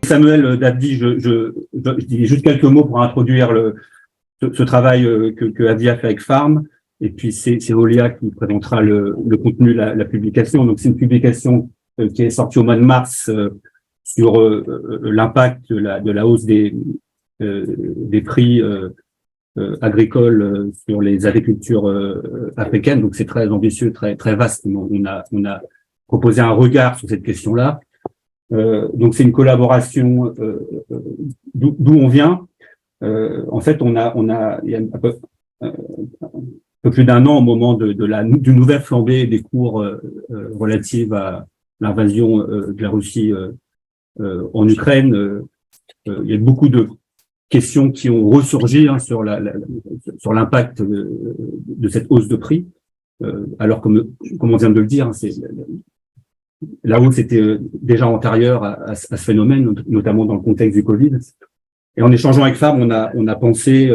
Samuel Davdy, je dis juste quelques mots pour introduire ce travail que Davdy a fait avec Farm. Et puis, c'est Olia qui présentera le contenu, la publication. Donc, c'est une publication qui est sortie au mois de mars sur l'impact de la hausse des prix agricoles sur les agricultures africaines. Donc, c'est très ambitieux, très vaste. On a proposé un regard sur cette question-là. Donc c'est une collaboration d'où on vient. En fait, il y a un peu plus d'un an au moment d'une nouvelle flambée des cours relative à l'invasion de la Russie en Ukraine. Il y a beaucoup de questions qui ont ressurgi sur l'impact de cette hausse de prix. Alors comme on vient de le dire, la hausse était déjà antérieure à ce phénomène, notamment dans le contexte du Covid. Et en échangeant avec Farm, on a pensé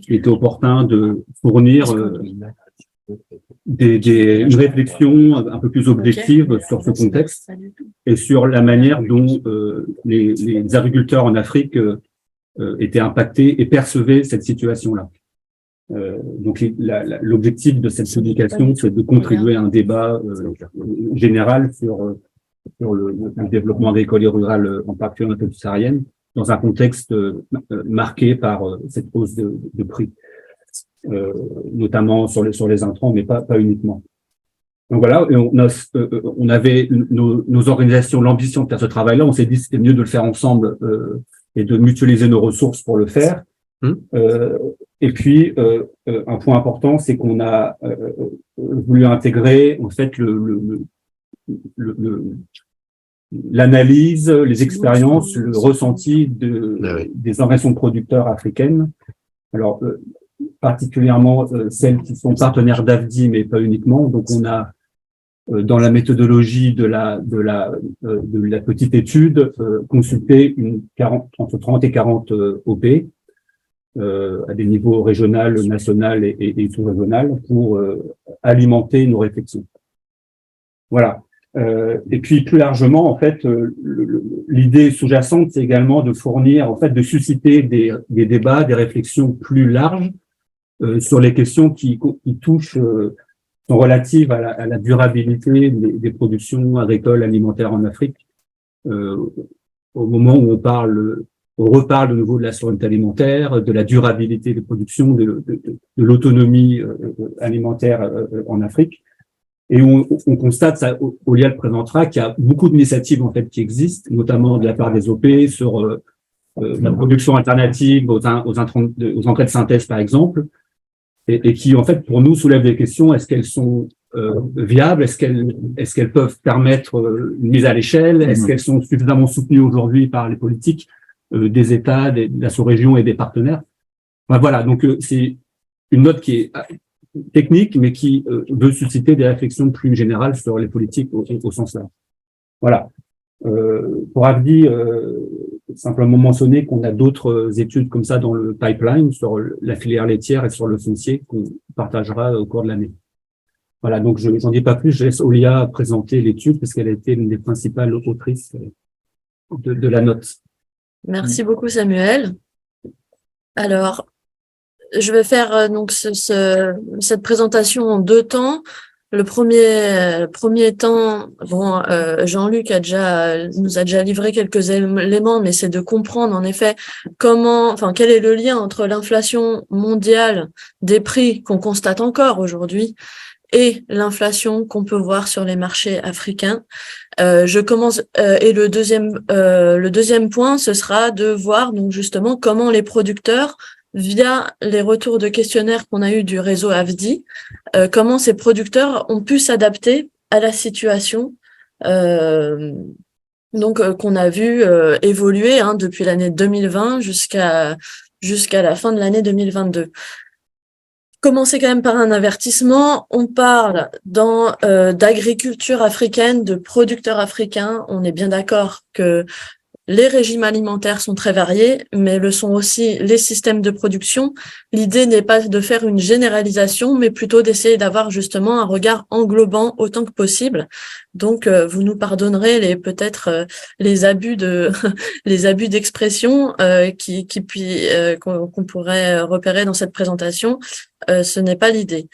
qu'il était opportun de fournir une réflexion un peu plus objective sur ce contexte et sur la manière dont les agriculteurs en Afrique étaient impactés et percevaient cette situation-là. Donc l'objectif de cette publication, c'est de contribuer à un débat général sur le développement agricole et rural en particulier en Afrique subsaharienne, dans un contexte marqué par cette hausse de prix, notamment sur les intrants, mais pas uniquement. Donc voilà, et on avait nos organisations l'ambition de faire ce travail-là. On s'est dit que c'était mieux de le faire ensemble et de mutualiser nos ressources pour le faire. Et puis, un point important, c'est qu'on a voulu intégrer en fait l'analyse, les expériences, le ressenti des organisations de producteurs africaines. Alors, particulièrement celles qui sont partenaires d'AFDI, mais pas uniquement. Donc, on a dans la méthodologie de la petite étude consulté entre 30 et 40 OP. À des niveaux régional, national et sous-régional pour alimenter nos réflexions. Voilà. Et puis plus largement, en fait, l'idée sous-jacente, c'est également de fournir, en fait, de susciter des débats, des réflexions plus larges sur les questions qui touchent, sont relatives à la durabilité des productions agricoles alimentaires en Afrique. Au moment où on reparle de nouveau de la souveraineté alimentaire, de la durabilité des productions, de l'autonomie alimentaire en Afrique. Et on constate, ça, Olia le présentera, qu'il y a beaucoup d'initiatives en fait qui existent, notamment de la part des OP sur la production alternative aux engrais de synthèse par exemple, et qui en fait pour nous soulèvent des questions. Est-ce qu'elles sont viables? Est-ce qu'elles peuvent permettre une mise à l'échelle? Est-ce qu'elles sont suffisamment soutenues aujourd'hui par les politiques des États, de la sous-région et des partenaires? Enfin, voilà, donc c'est une note qui est technique, mais qui veut susciter des réflexions plus générales sur les politiques au sens large. Voilà. Pour Avdi, simplement mentionner qu'on a d'autres études comme ça dans le pipeline sur la filière laitière et sur le foncier qu'on partagera au cours de l'année. Voilà, donc je n'en dis pas plus, je laisse Olia présenter l'étude parce qu'elle a été l'une des principales autrices de la note. Merci beaucoup Samuel. Alors, je vais faire donc cette présentation en deux temps. Le premier temps, bon, Jean-Luc nous a déjà livré quelques éléments, mais c'est de comprendre en effet quel est le lien entre l'inflation mondiale des prix qu'on constate encore aujourd'hui et l'inflation qu'on peut voir sur les marchés africains. Je commence et le deuxième point, ce sera de voir donc justement comment les producteurs, via les retours de questionnaires qu'on a eu du réseau AFDI, comment ces producteurs ont pu s'adapter à la situation qu'on a vu évoluer depuis l'année 2020 jusqu'à la fin de l'année 2022. Commencer quand même par un avertissement. On parle d'agriculture africaine, de producteurs africains. On est bien d'accord que les régimes alimentaires sont très variés, mais le sont aussi les systèmes de production. L'idée n'est pas de faire une généralisation, mais plutôt d'essayer d'avoir justement un regard englobant autant que possible. Donc, vous nous pardonnerez les abus les abus d'expression qu'on pourrait repérer dans cette présentation. Ce n'est pas l'idée.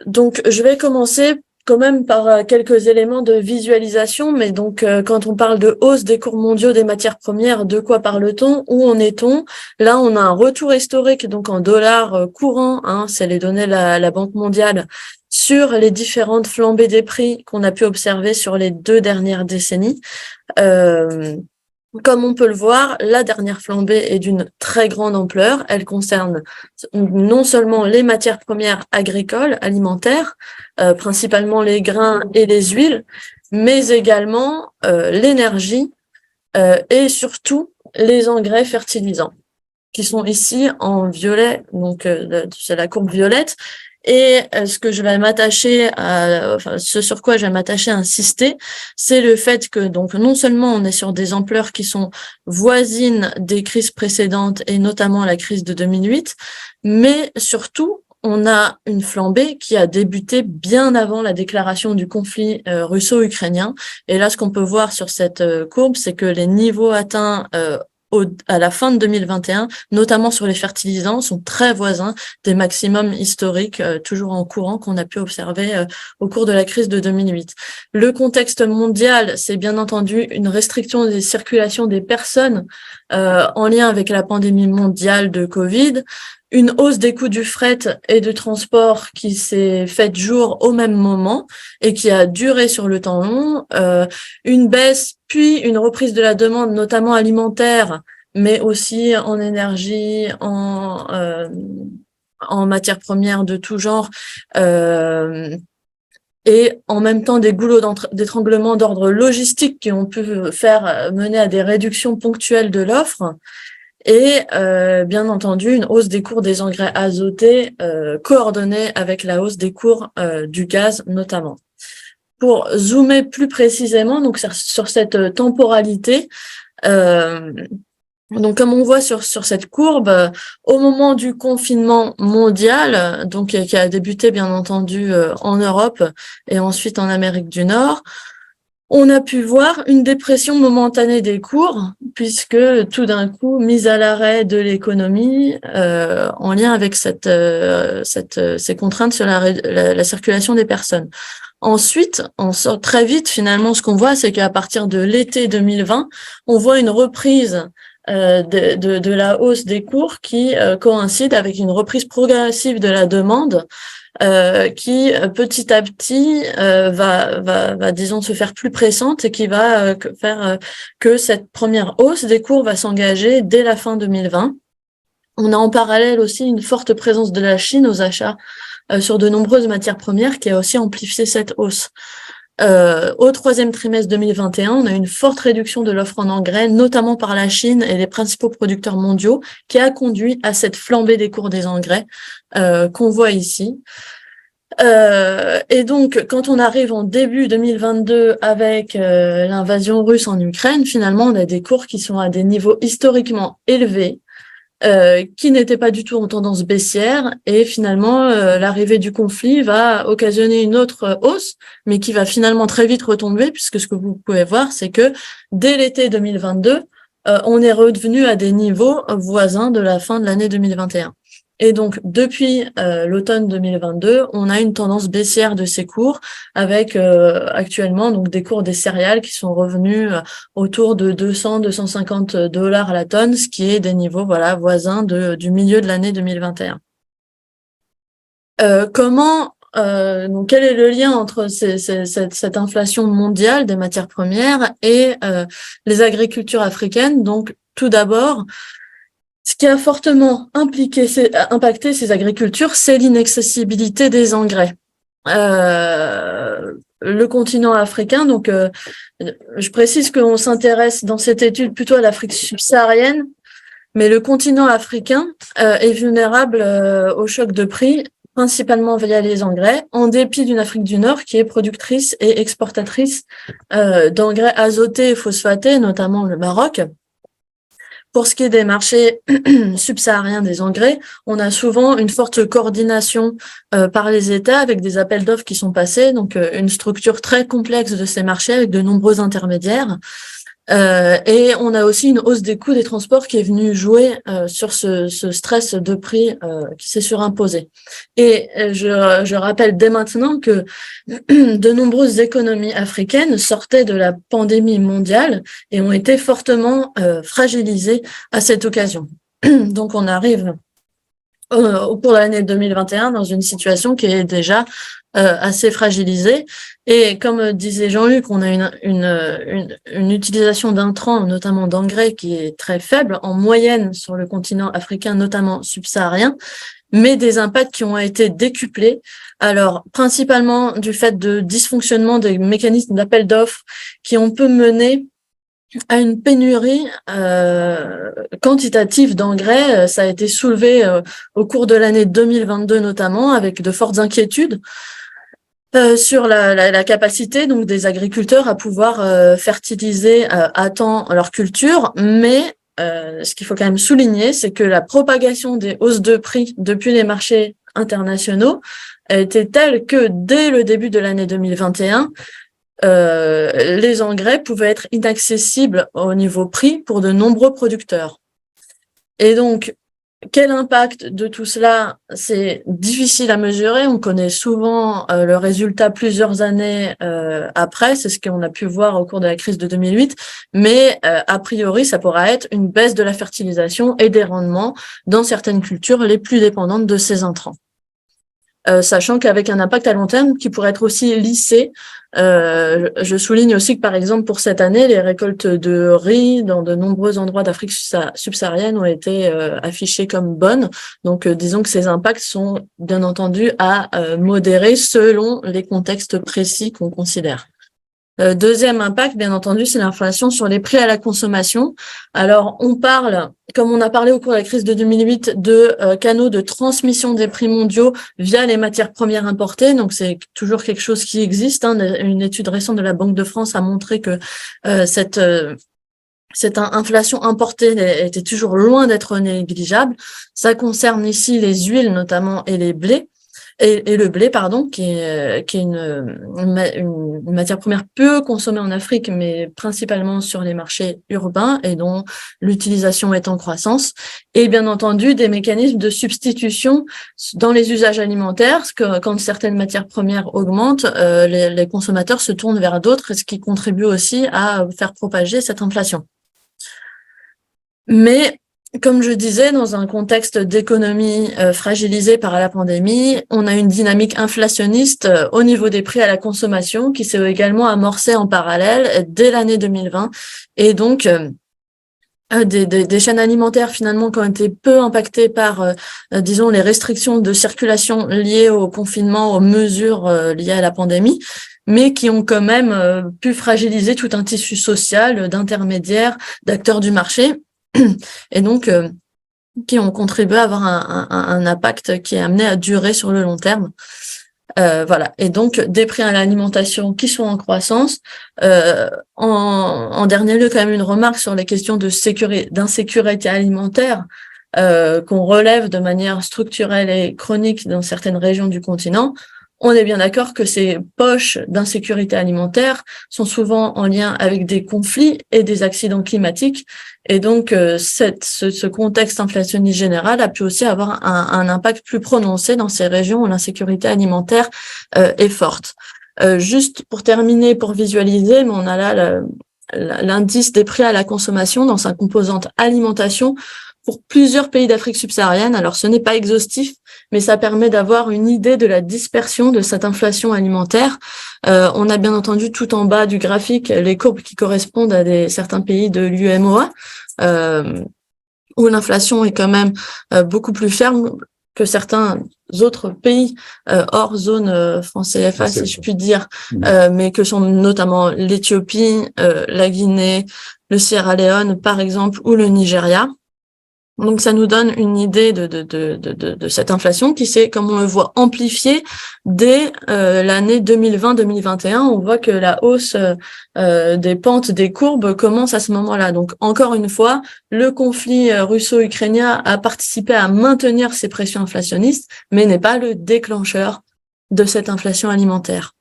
Donc, je vais commencer quand même par quelques éléments de visualisation, mais donc quand on parle de hausse des cours mondiaux des matières premières, de quoi parle-t-on? Où en est-on? Là, on a un retour historique, donc en dollars courants, c'est les données de la Banque mondiale, sur les différentes flambées des prix qu'on a pu observer sur les 2 dernières décennies. Comme on peut le voir, la dernière flambée est d'une très grande ampleur. Elle concerne non seulement les matières premières agricoles, alimentaires, principalement les grains et les huiles, mais également l'énergie et surtout les engrais fertilisants, qui sont ici en violet, donc c'est la courbe violette. Et ce sur quoi je vais m'attacher à insister, c'est le fait que donc non seulement on est sur des ampleurs qui sont voisines des crises précédentes et notamment la crise de 2008, mais surtout on a une flambée qui a débuté bien avant la déclaration du conflit russo-ukrainien. Et là, ce qu'on peut voir sur cette courbe, c'est que les niveaux atteints à la fin de 2021, notamment sur les fertilisants, sont très voisins des maximums historiques toujours en courant qu'on a pu observer au cours de la crise de 2008. Le contexte mondial, c'est bien entendu une restriction des circulations des personnes en lien avec la pandémie mondiale de Covid, une hausse des coûts du fret et du transport qui s'est faite jour au même moment et qui a duré sur le temps long, une baisse puis une reprise de la demande, notamment alimentaire, mais aussi en énergie, en matières premières de tout genre, et en même temps des goulots d'étranglement d'ordre logistique qui ont pu mener à des réductions ponctuelles de l'offre. Et bien entendu, une hausse des cours des engrais azotés coordonnée avec la hausse des cours du gaz notamment. Pour zoomer plus précisément donc sur cette temporalité, donc comme on voit sur cette courbe, au moment du confinement mondial, donc qui a débuté bien entendu en Europe et ensuite en Amérique du Nord, on a pu voir une dépression momentanée des cours, puisque tout d'un coup, mise à l'arrêt de l'économie, en lien avec ces contraintes sur la circulation des personnes. Ensuite, on sort très vite, finalement, ce qu'on voit, c'est qu'à partir de l'été 2020, on voit une reprise de la hausse des cours qui coïncide avec une reprise progressive de la demande qui petit à petit va disons se faire plus pressante et qui va faire que cette première hausse des cours va s'engager dès la fin 2020. On a en parallèle aussi une forte présence de la Chine aux achats sur de nombreuses matières premières qui a aussi amplifié cette hausse. Au troisième trimestre 2021, on a une forte réduction de l'offre en engrais, notamment par la Chine et les principaux producteurs mondiaux, qui a conduit à cette flambée des cours des engrais qu'on voit ici. Et donc, quand on arrive en début 2022 avec l'invasion russe en Ukraine, finalement, on a des cours qui sont à des niveaux historiquement élevés, qui n'étaient pas du tout en tendance baissière, et finalement l'arrivée du conflit va occasionner une autre hausse, mais qui va finalement très vite retomber, puisque ce que vous pouvez voir, c'est que dès l'été 2022, on est revenu à des niveaux voisins de la fin de l'année 2021. Et donc, depuis l'automne 2022, on a une tendance baissière de ces cours, avec actuellement donc des cours des céréales qui sont revenus autour de 200-250 dollars à la tonne, ce qui est des niveaux voisins du milieu de l'année 2021. Donc, quel est le lien entre cette inflation mondiale des matières premières et les agricultures africaines? Donc, tout d'abord, ce qui a fortement impacté ces agricultures, c'est l'inaccessibilité des engrais. Le continent africain, donc je précise qu'on s'intéresse dans cette étude plutôt à l'Afrique subsaharienne, mais le continent africain est vulnérable au choc de prix, principalement via les engrais, en dépit d'une Afrique du Nord qui est productrice et exportatrice d'engrais azotés et phosphatés, notamment le Maroc. Pour ce qui est des marchés subsahariens des engrais, on a souvent une forte coordination par les États avec des appels d'offres qui sont passés, donc une structure très complexe de ces marchés avec de nombreux intermédiaires. Et on a aussi une hausse des coûts des transports qui est venue jouer sur ce stress de prix qui s'est surimposé. Et je rappelle dès maintenant que de nombreuses économies africaines sortaient de la pandémie mondiale et ont été fortement fragilisées à cette occasion. Donc on arrive pour l'année 2021 dans une situation qui est déjà assez fragilisée. Et comme disait Jean-Luc, on a une utilisation d'intrants, notamment d'engrais, qui est très faible en moyenne sur le continent africain, notamment subsaharien, mais des impacts qui ont été décuplés. Alors, principalement du fait de dysfonctionnement des mécanismes d'appel d'offres qui ont pu mener à une pénurie quantitative d'engrais. Ça a été soulevé au cours de l'année 2022 notamment, avec de fortes inquiétudes sur la capacité donc des agriculteurs à pouvoir fertiliser à temps leur culture, mais ce qu'il faut quand même souligner, c'est que la propagation des hausses de prix depuis les marchés internationaux a été telle que dès le début de l'année 2021, les engrais pouvaient être inaccessibles au niveau prix pour de nombreux producteurs. Et donc, quel impact de tout cela? C'est difficile à mesurer. On connaît souvent le résultat plusieurs années après. C'est ce qu'on a pu voir au cours de la crise de 2008. Mais a priori, ça pourra être une baisse de la fertilisation et des rendements dans certaines cultures les plus dépendantes de ces intrants. Sachant qu'avec un impact à long terme qui pourrait être aussi lissé. Je souligne aussi que, par exemple, pour cette année, les récoltes de riz dans de nombreux endroits d'Afrique subsaharienne ont été affichées comme bonnes. Donc, disons que ces impacts sont bien entendu à modérer selon les contextes précis qu'on considère. Deuxième impact, bien entendu, c'est l'inflation sur les prix à la consommation. Alors, on parle, comme on a parlé au cours de la crise de 2008, de canaux de transmission des prix mondiaux via les matières premières importées. Donc, c'est toujours quelque chose qui existe. Une étude récente de la Banque de France a montré que cette inflation importée était toujours loin d'être négligeable. Ça concerne ici les huiles notamment et les blés. Et le blé, pardon, qui est une matière première peu consommée en Afrique, mais principalement sur les marchés urbains et dont l'utilisation est en croissance. Et bien entendu, des mécanismes de substitution dans les usages alimentaires, parce que quand certaines matières premières augmentent, les consommateurs se tournent vers d'autres, ce qui contribue aussi à faire propager cette inflation. Mais comme je disais, dans un contexte d'économie fragilisée par la pandémie, on a une dynamique inflationniste au niveau des prix à la consommation qui s'est également amorcée en parallèle dès l'année 2020. Et donc, des chaînes alimentaires finalement qui ont été peu impactées par, disons, les restrictions de circulation liées au confinement, aux mesures liées à la pandémie, mais qui ont quand même pu fragiliser tout un tissu social d'intermédiaires, d'acteurs du marché. Et donc, qui ont contribué à avoir un impact qui est amené à durer sur le long terme. Voilà. Et donc, des prix à l'alimentation qui sont en croissance. En dernier lieu, quand même une remarque sur les questions d'insécurité alimentaire qu'on relève de manière structurelle et chronique dans certaines régions du continent. On est bien d'accord que ces poches d'insécurité alimentaire sont souvent en lien avec des conflits et des accidents climatiques. Et donc, ce contexte inflationniste général a pu aussi avoir un impact plus prononcé dans ces régions où l'insécurité alimentaire est forte. Juste pour terminer, pour visualiser, on a là l'indice des prix à la consommation dans sa composante alimentation pour plusieurs pays d'Afrique subsaharienne. Alors, ce n'est pas exhaustif, mais ça permet d'avoir une idée de la dispersion de cette inflation alimentaire. On a bien entendu tout en bas du graphique les courbes qui correspondent à certains pays de l'UMOA, où l'inflation est quand même beaucoup plus ferme que certains autres pays hors zone franc CFA, si je puis dire, mais que sont notamment l'Éthiopie, la Guinée, le Sierra Leone, par exemple, ou le Nigeria. Donc, ça nous donne une idée de cette inflation qui s'est, comme on le voit, amplifiée dès l'année 2020-2021. On voit que la hausse des pentes des courbes commence à ce moment-là. Donc, encore une fois, le conflit russo-ukrainien a participé à maintenir ces pressions inflationnistes, mais n'est pas le déclencheur de cette inflation alimentaire.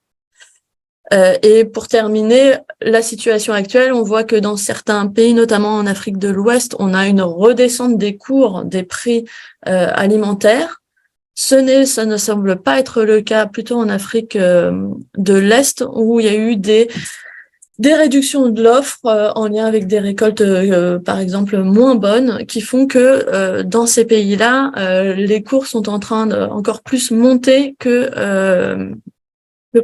Et pour terminer, la situation actuelle, on voit que dans certains pays, notamment en Afrique de l'Ouest, on a une redescente des cours, des prix alimentaires. Ça ne semble pas être le cas plutôt en Afrique de l'Est, où il y a eu des réductions de l'offre en lien avec des récoltes, par exemple, moins bonnes, qui font que dans ces pays-là, les cours sont en train de encore plus monter que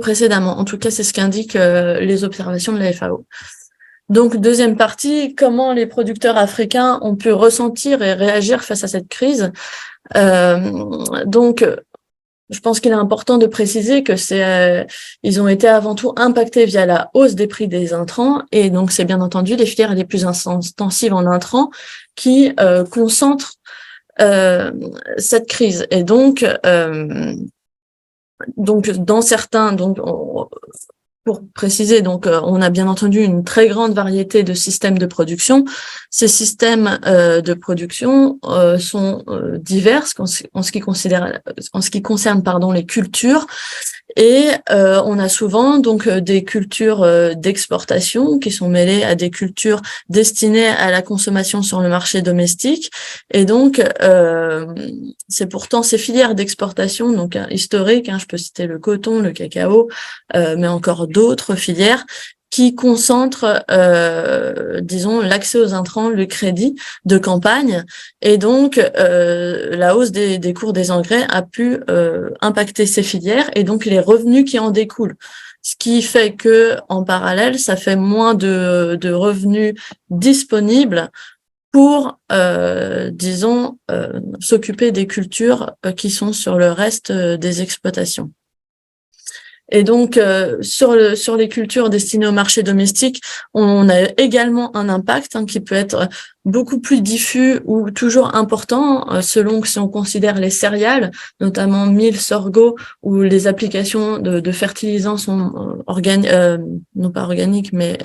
précédemment. En tout cas, c'est ce qu'indiquent les observations de la FAO. Donc, deuxième partie, comment les producteurs africains ont pu ressentir et réagir face à cette crise. Donc, je pense qu'il est important de préciser que ils ont été avant tout impactés via la hausse des prix des intrants, et donc c'est bien entendu les filières les plus intensives en intrants qui concentrent cette crise. Et donc dans certains, pour préciser, on a bien entendu une très grande variété de systèmes de production. Ces systèmes de production sont divers en ce qui concerne les cultures. Et on a souvent des cultures d'exportation qui sont mêlées à des cultures destinées à la consommation sur le marché domestique. Et donc, c'est pourtant ces filières d'exportation historiques, je peux citer le coton, le cacao, mais encore d'autres filières qui concentrent, l'accès aux intrants, le crédit de campagne. Et donc, la hausse des cours des engrais a pu impacter ces filières et donc les revenus qui en découlent. Ce qui fait que, en parallèle, ça fait moins de revenus disponibles pour, s'occuper des cultures qui sont sur le reste des exploitations. Et donc, sur les cultures destinées au marché domestique, on a également un impact qui peut être beaucoup plus diffus ou toujours important selon que si on considère les céréales, notamment mil, sorgho, où les applications de fertilisants sont non pas organiques, mais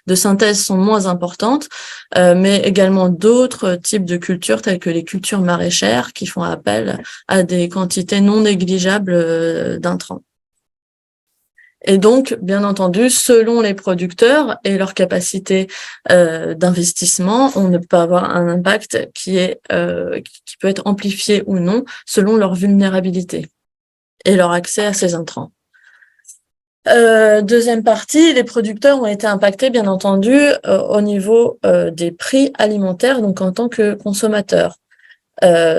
de synthèse sont moins importantes, mais également d'autres types de cultures telles que les cultures maraîchères qui font appel à des quantités non négligeables d'intrants. Et donc, bien entendu, selon les producteurs et leur capacité d'investissement, on ne peut avoir un impact qui peut être amplifié ou non selon leur vulnérabilité et leur accès à ces intrants. Deuxième partie, les producteurs ont été impactés, bien entendu, au niveau des prix alimentaires, donc en tant que consommateurs.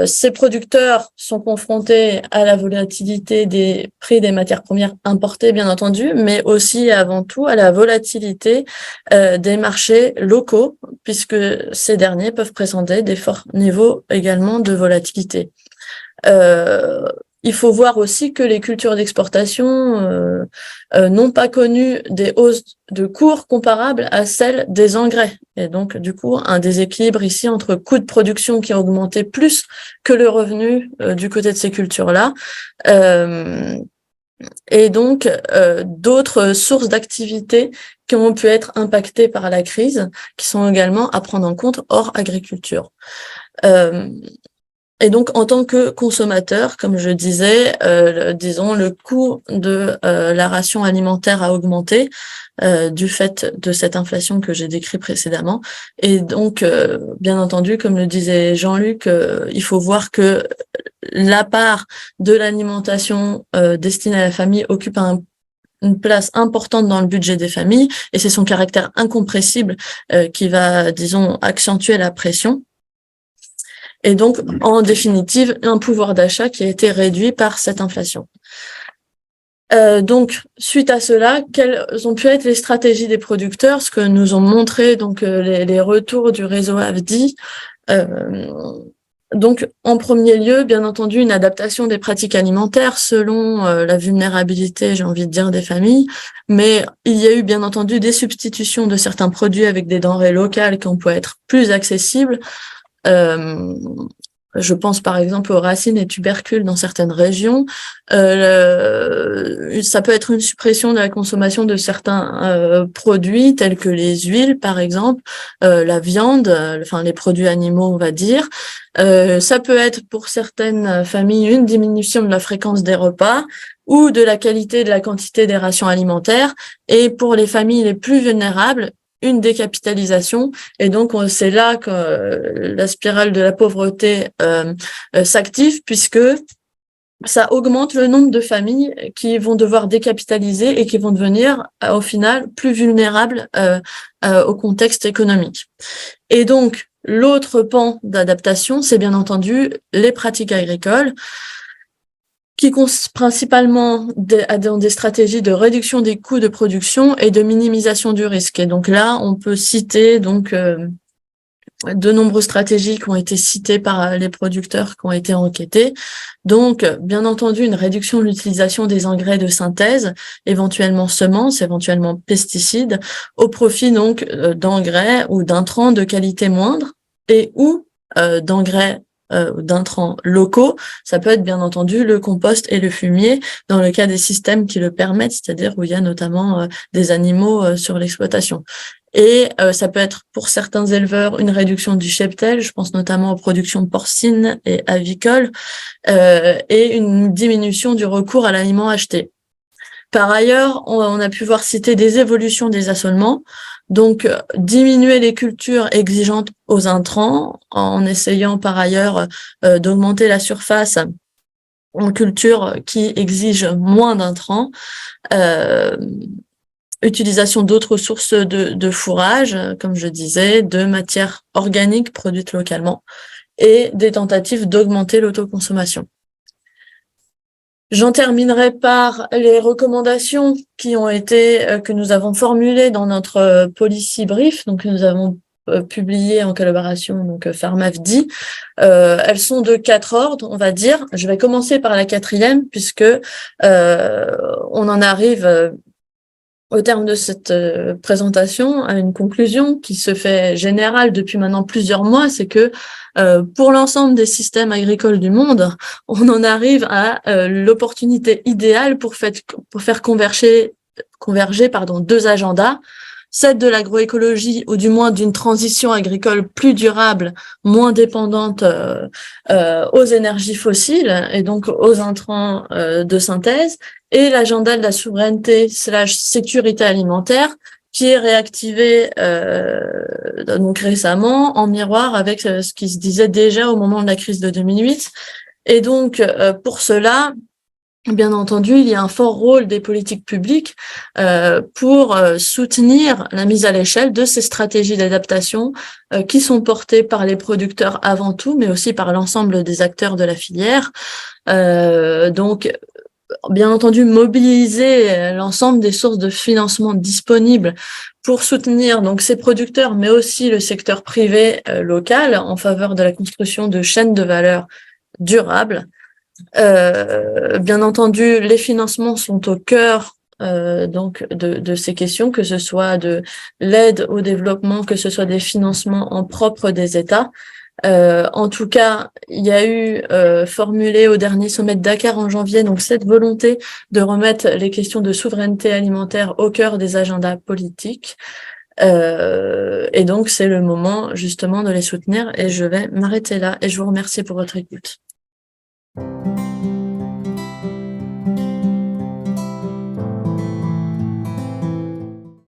Ces producteurs sont confrontés à la volatilité des prix des matières premières importées, bien entendu, mais aussi et avant tout à la volatilité des marchés locaux, puisque ces derniers peuvent présenter des forts niveaux également de volatilité. Il faut voir aussi que les cultures d'exportation n'ont pas connu des hausses de cours comparables à celles des engrais. Et donc, du coup, un déséquilibre ici entre coûts de production qui ont augmenté plus que le revenu du côté de ces cultures-là. Et donc, d'autres sources d'activité qui ont pu être impactées par la crise, qui sont également à prendre en compte hors agriculture. Et donc, en tant que consommateur, comme je disais, le coût de la ration alimentaire a augmenté du fait de cette inflation que j'ai décrite précédemment. Et donc, bien entendu, comme le disait Jean-Luc, il faut voir que la part de l'alimentation destinée à la famille occupe une place importante dans le budget des familles, et c'est son caractère incompressible qui va, accentuer la pression. et donc, en définitive, un pouvoir d'achat qui a été réduit par cette inflation. Donc, suite à cela, quelles ont pu être les stratégies des producteurs, ce que nous ont montré donc les retours du réseau AFDI. Donc, en premier lieu, bien entendu, une adaptation des pratiques alimentaires selon la vulnérabilité, j'ai envie de dire, des familles. Mais il y a eu, bien entendu, des substitutions de certains produits avec des denrées locales qui ont pu être plus accessibles. Je pense par exemple aux racines et tubercules dans certaines régions. Ça peut être une suppression de la consommation de certains produits tels que les huiles, par exemple, la viande, enfin les produits animaux, on va dire. Ça peut être pour certaines familles une diminution de la fréquence des repas ou de la qualité et de la quantité des rations alimentaires. Et pour les familles les plus vulnérables, une décapitalisation, et donc c'est là que la spirale de la pauvreté s'active, puisque ça augmente le nombre de familles qui vont devoir décapitaliser et qui vont devenir au final plus vulnérables au contexte économique. Et donc l'autre pan d'adaptation, c'est bien entendu les pratiques agricoles, qui consiste principalement dans des stratégies de réduction des coûts de production et de minimisation du risque. Et donc là, on peut citer donc de nombreuses stratégies qui ont été citées par les producteurs qui ont été enquêtés. Donc, bien entendu, une réduction de l'utilisation des engrais de synthèse, éventuellement semences, éventuellement pesticides, au profit donc d'engrais ou d'intrants de qualité moindre et ou d'engrais d'intrants locaux. Ça peut être bien entendu le compost et le fumier dans le cas des systèmes qui le permettent, c'est-à-dire où il y a notamment des animaux sur l'exploitation. Et ça peut être pour certains éleveurs une réduction du cheptel, je pense notamment aux productions porcines et avicoles, et une diminution du recours à l'aliment acheté. Par ailleurs, on a pu voir citer des évolutions des assolements, donc diminuer les cultures exigeantes aux intrants en essayant par ailleurs d'augmenter la surface en cultures qui exigent moins d'intrants, utilisation d'autres sources de fourrage, comme je disais, de matières organiques produites localement et des tentatives d'augmenter l'autoconsommation. J'en terminerai par les recommandations qui ont été que nous avons formulées dans notre policy brief, donc nous avons publié en collaboration donc PharmAFDI. Elles sont de 4 ordres, on va dire. Je vais commencer par la 4e puisque on en arrive au terme de cette présentation à une conclusion qui se fait générale depuis maintenant plusieurs mois, c'est que pour l'ensemble des systèmes agricoles du monde, on en arrive à l'opportunité idéale pour faire converger deux agendas, celle de l'agroécologie ou du moins d'une transition agricole plus durable, moins dépendante aux énergies fossiles et donc aux intrants de synthèse, et l'agenda de la souveraineté / sécurité alimentaire qui est réactivé donc récemment en miroir avec ce qui se disait déjà au moment de la crise de 2008. Et donc pour cela, bien entendu, il y a un fort rôle des politiques publiques pour soutenir la mise à l'échelle de ces stratégies d'adaptation qui sont portées par les producteurs avant tout, mais aussi par l'ensemble des acteurs de la filière. Donc, bien entendu, mobiliser l'ensemble des sources de financement disponibles pour soutenir donc ces producteurs, mais aussi le secteur privé local en faveur de la construction de chaînes de valeur durables. Bien entendu, les financements sont au cœur donc de ces questions, que ce soit de l'aide au développement, que ce soit des financements en propre des États. En tout cas, il y a eu formulé au dernier sommet de Dakar en janvier donc cette volonté de remettre les questions de souveraineté alimentaire au cœur des agendas politiques. Et donc c'est le moment justement de les soutenir et je vais m'arrêter là et je vous remercie pour votre écoute.